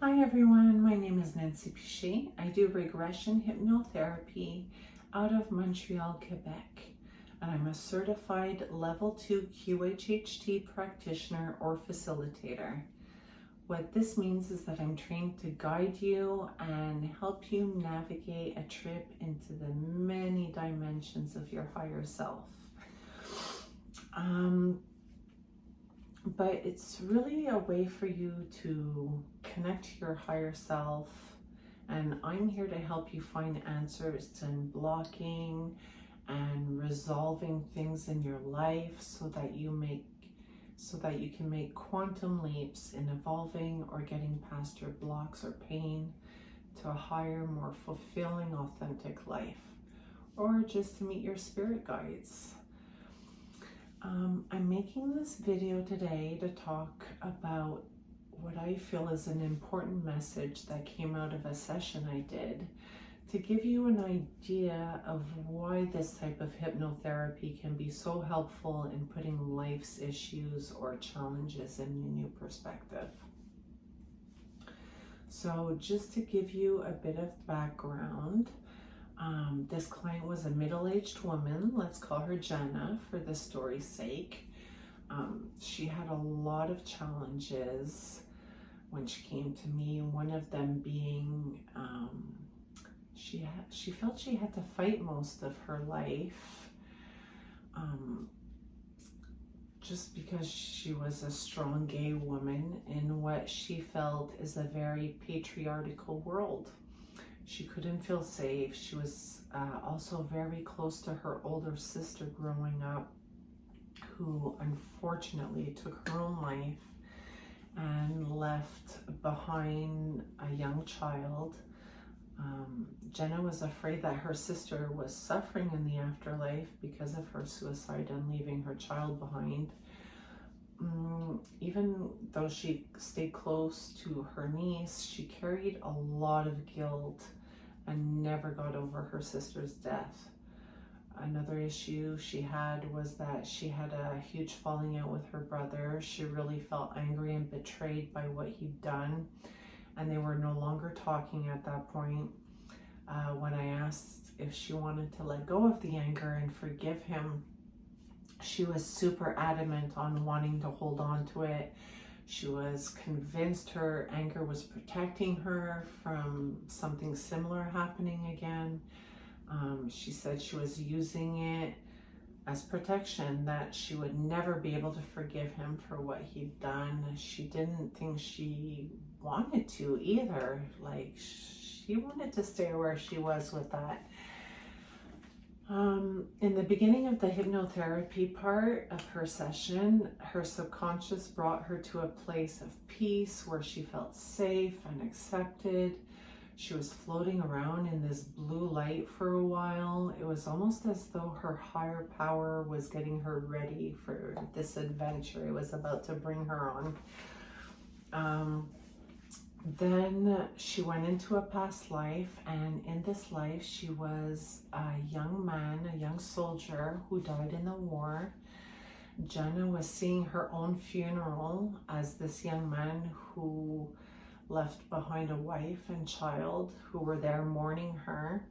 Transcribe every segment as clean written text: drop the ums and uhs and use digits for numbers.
Hi everyone, my name is Nancy Pichet. I do regression hypnotherapy out of Montreal, Quebec, and I'm a certified level 2 QHHT practitioner or facilitator. What this means is that I'm trained to guide you and help you navigate a trip into the many dimensions of your higher self. But it's really a way for you to connect to your higher self, and I'm here to help you find answers to blocking and resolving things in your life so that you can make quantum leaps in evolving or getting past your blocks or pain to a higher, more fulfilling, authentic life, or just to meet your spirit guides. I'm making this video today to talk about what I feel is an important message that came out of a session I did to give you an idea of why this type of hypnotherapy can be so helpful in putting life's issues or challenges in a new perspective. So just to give you a bit of background, this client was a middle-aged woman. Let's call her Jenna for the story's sake. She had a lot of challenges when she came to me. One of them being she felt she had to fight most of her life just because she was a strong gay woman in what she felt is a very patriarchal world. She couldn't feel safe. She was also very close to her older sister growing up, who unfortunately took her own life and left behind a young child. Jenna was afraid that her sister was suffering in the afterlife because of her suicide and leaving her child behind. Even though she stayed close to her niece, she carried a lot of guilt and never got over her sister's death. Another issue she had was that she had a huge falling out with her brother. She really felt angry and betrayed by what he'd done, and they were no longer talking at that point. When I asked if she wanted to let go of the anger and forgive him, she was super adamant on wanting to hold on to it. She was convinced her anger was protecting her from something similar happening again. She said she was using it as protection, that she would never be able to forgive him for what he'd done. She didn't think she wanted to either. Like, she wanted to stay where she was with that. In the beginning of the hypnotherapy part of her session, her subconscious brought her to a place of peace where she felt safe and accepted. She was floating around in this blue light for a while. It was almost as though her higher power was getting her ready for this adventure it was about to bring her on. Then she went into a past life, and in this life she was a young man, a young soldier who died in the war. Jenna was seeing her own funeral as this young man who left behind a wife and child who were there mourning her.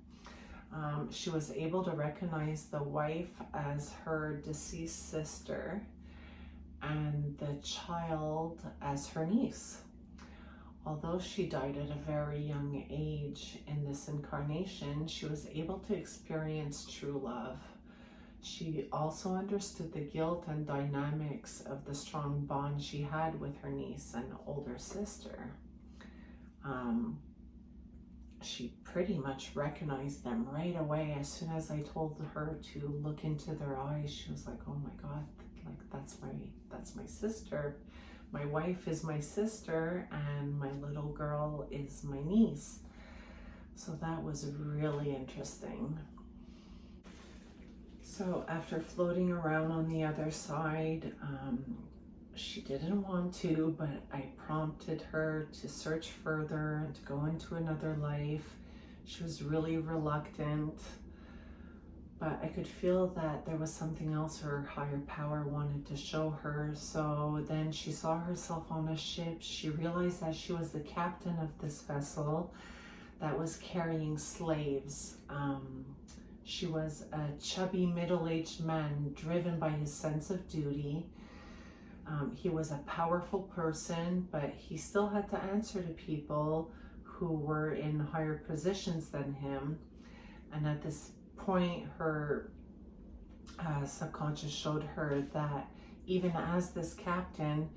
She was able to recognize the wife as her deceased sister and the child as her niece. Although she died at a very young age in this incarnation, she was able to experience true love. She also understood the guilt and dynamics of the strong bond she had with her niece and older sister. She pretty much recognized them right away. As soon as I told her to look into their eyes, she was like, oh my God, like that's my sister. My wife is my sister and my little girl is my niece. So that was really interesting. So after floating around on the other side, she didn't want to, but I prompted her to search further and to go into another life. She was really reluctant, but I could feel that there was something else her higher power wanted to show her. So then she saw herself on a ship. She realized that she was the captain of this vessel that was carrying slaves. She was a chubby middle-aged man driven by his sense of duty. He was a powerful person, but he still had to answer to people who were in higher positions than him. And at this point, her subconscious showed her that even as this captain,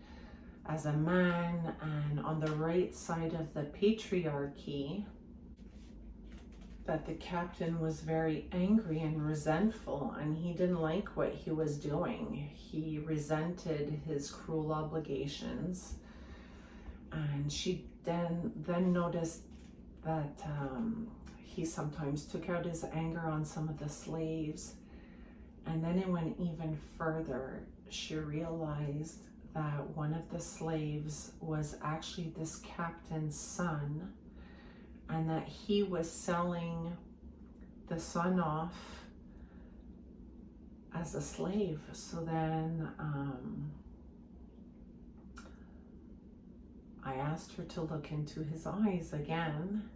as a man and on the right side of the patriarchy, that the captain was very angry and resentful, and he didn't like what he was doing. He resented his cruel obligations, and she then noticed that he sometimes took out his anger on some of the slaves. And then it went even further. She realized that one of the slaves was actually this captain's son, and that he was selling the son off as a slave. So then I asked her to look into his eyes again,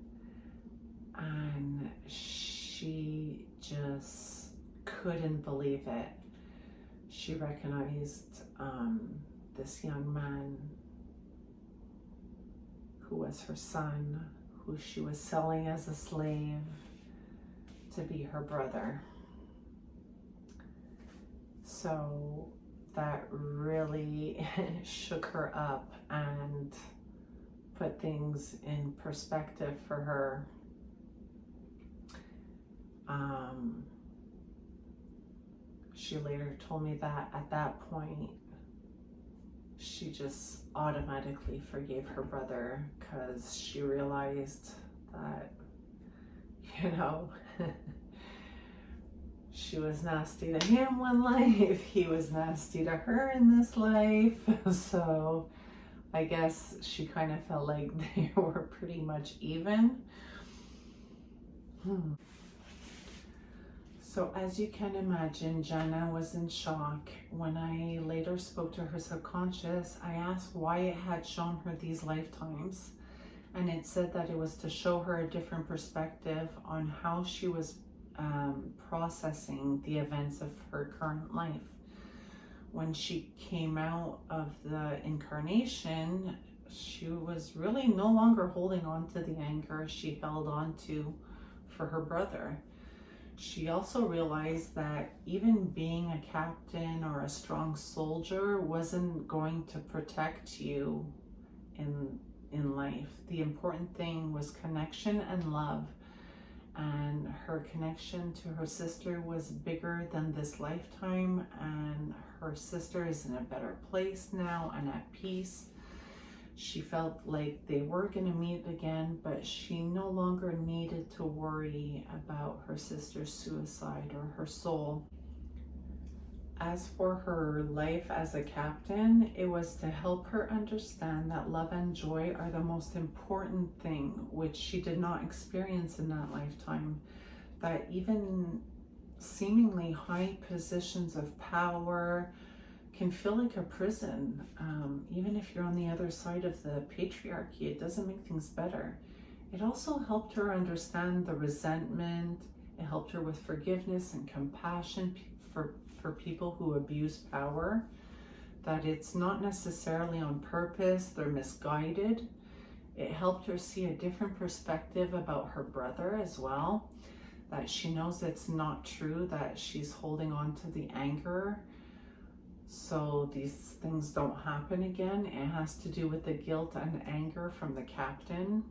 and she just couldn't believe it. She recognized this young man who was her son, who she was selling as a slave to be her brother. So that really shook her up and put things in perspective for her. She later told me that at that point, she just automatically forgave her brother, because she realized that, you know, she was nasty to him one life, he was nasty to her in this life. So I guess she kind of felt like they were pretty much even. So as you can imagine, Jana was in shock. When I later spoke to her subconscious, I asked why it had shown her these lifetimes. And it said that it was to show her a different perspective on how she was processing the events of her current life. When she came out of the incarnation, she was really no longer holding on to the anger she held on to for her brother. She also realized that even being a captain or a strong soldier wasn't going to protect you in life. The important thing was connection and love. And her connection to her sister was bigger than this lifetime, and her sister is in a better place now and at peace. She felt like they were going to meet again, but she no longer needed to worry about her sister's suicide or her soul. As for her life as a captain, it was to help her understand that love and joy are the most important thing, which she did not experience in that lifetime. That even seemingly high positions of power can feel like a prison. Even if you're on the other side of the patriarchy, it doesn't make things better. It also helped her understand the resentment. It helped her with forgiveness and compassion for people who abuse power, that it's not necessarily on purpose, they're misguided. It helped her see a different perspective about her brother as well, that she knows it's not true, that she's holding on to the anger so these things don't happen again. It has to do with the guilt and anger from the captain.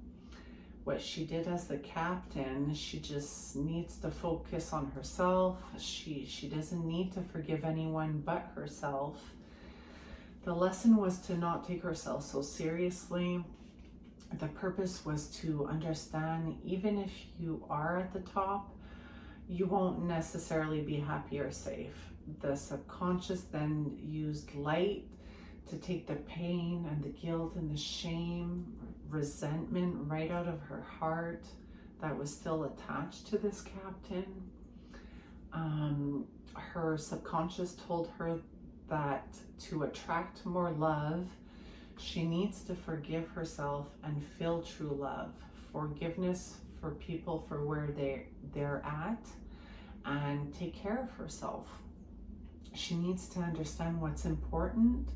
What she did as the captain, she just needs to focus on herself. She doesn't need to forgive anyone but herself. The lesson was to not take herself so seriously. The purpose was to understand, even if you are at the top, you won't necessarily be happy or safe. The subconscious then used light to take the pain and the guilt and the shame, resentment right out of her heart that was still attached to this captain. Her subconscious told her that to attract more love, she needs to forgive herself and feel true love, forgiveness for people for where they're at, and take care of herself. She needs to understand what's important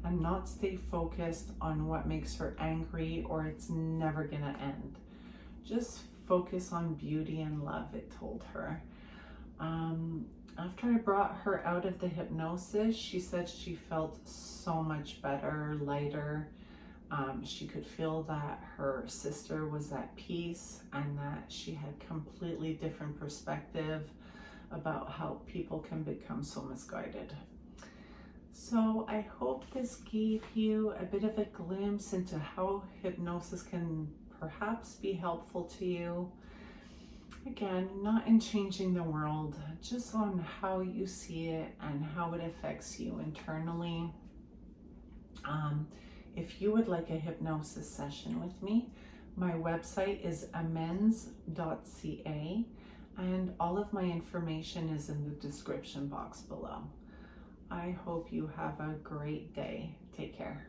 and not stay focused on what makes her angry or it's never gonna end. Just focus on beauty and love, it told her. After I brought her out of the hypnosis, she said she felt so much better, lighter. She could feel that her sister was at peace and that she had completely different perspective about how people can become so misguided. So I hope this gave you a bit of a glimpse into how hypnosis can perhaps be helpful to you. Again, not in changing the world, just on how you see it and how it affects you internally. If you would like a hypnosis session with me, my website is amends.ca, and all of my information is in the description box below. I hope you have a great day. Take care.